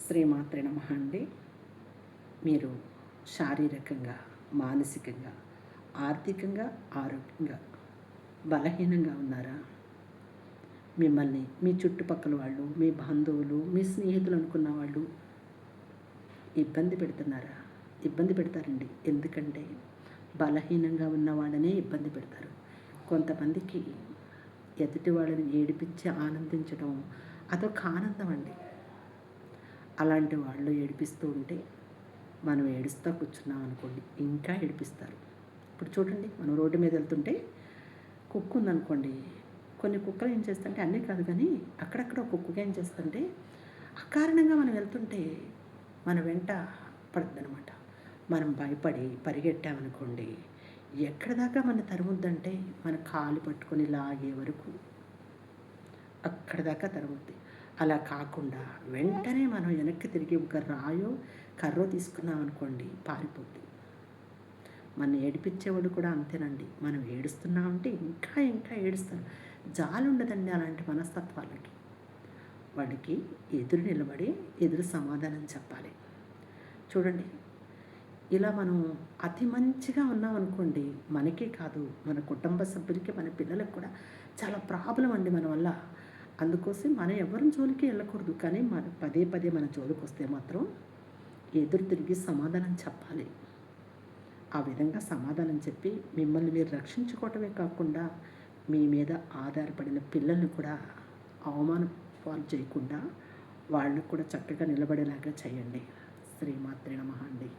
శ్రీమాత్రే నమః అండి. మీరు శారీరకంగా, మానసికంగా, ఆర్థికంగా, ఆరోగ్యంగా బలహీనంగా ఉన్నారా? మిమ్మల్ని మీ చుట్టుపక్కల వాళ్ళు, మీ బంధువులు, మీ స్నేహితులు అనుకున్న వాళ్ళు ఇబ్బంది పెడుతున్నారా? ఇబ్బంది పెడతారండి. ఎందుకంటే బలహీనంగా ఉన్న వాళ్ళనే ఇబ్బంది పెడతారు. కొంతమందికి ఎదుటి వాళ్ళని ఏడిపించి ఆనందించడం అదొక ఆనందం అండి. అలాంటి వాళ్ళు ఏడిపిస్తూ ఉంటే మనం ఏడుస్తూ కూర్చున్నాం అనుకోండి, ఇంకా ఏడిపిస్తారు. ఇప్పుడు చూడండి, మనం రోడ్డు మీద వెళ్తుంటే కుక్క ఉందనుకోండి, కొన్ని కుక్కలు ఏం చేస్తుంటే, అన్నీ కాదు కానీ అక్కడక్కడ ఒక కుక్క ఏం చేస్తుంటే అకారణంగా మనం వెళ్తుంటే మన వెంట పడుతుందనమాట. మనం భయపడి పరిగెట్టామనుకోండి, ఎక్కడి దాకా మన తరుముద్దంటే మన కాలు పట్టుకొని లాగే వరకు అక్కడి దాకా తరుముద్ది. అలా కాకుండా వెంటనే మనం వెనక్కి తిరిగి ఒక రాయో కర్రో తీసుకున్నాం అనుకోండి, పారిపోద్ది. మన ఏడిపించేవాడు కూడా అంతేనండి. మనం ఏడుస్తున్నామంటే ఇంకా ఇంకా ఏడుస్తారు. జాలి ఉండదండి అలాంటి మనస్తత్వాలకి. వాడికి ఎదురు నిలబడి ఎదురు సమాధానం చెప్పాలి. చూడండి, ఇలా మనం అతి మంచిగా ఉన్నామనుకోండి, మనకే కాదు మన కుటుంబ సభ్యులకి, మన పిల్లలకు కూడా చాలా ప్రాబ్లం అండి మన వల్ల. అందుకోసం మనం ఎవరి జోలికి వెళ్ళకూడదు. కానీ మన పదే పదే మన జోలికి వస్తే మాత్రం ఎదురు తిరిగి సమాధానం చెప్పాలి. ఆ విధంగా సమాధానం చెప్పి మిమ్మల్ని మీరు రక్షించుకోవటమే కాకుండా మీ మీద ఆధారపడిన పిల్లల్ని కూడా అవమానం పాలు చేయకుండా వాళ్ళకు కూడా చక్కగా నిలబడేలాగా చేయండి. శ్రీమాత్రే నమః అండి.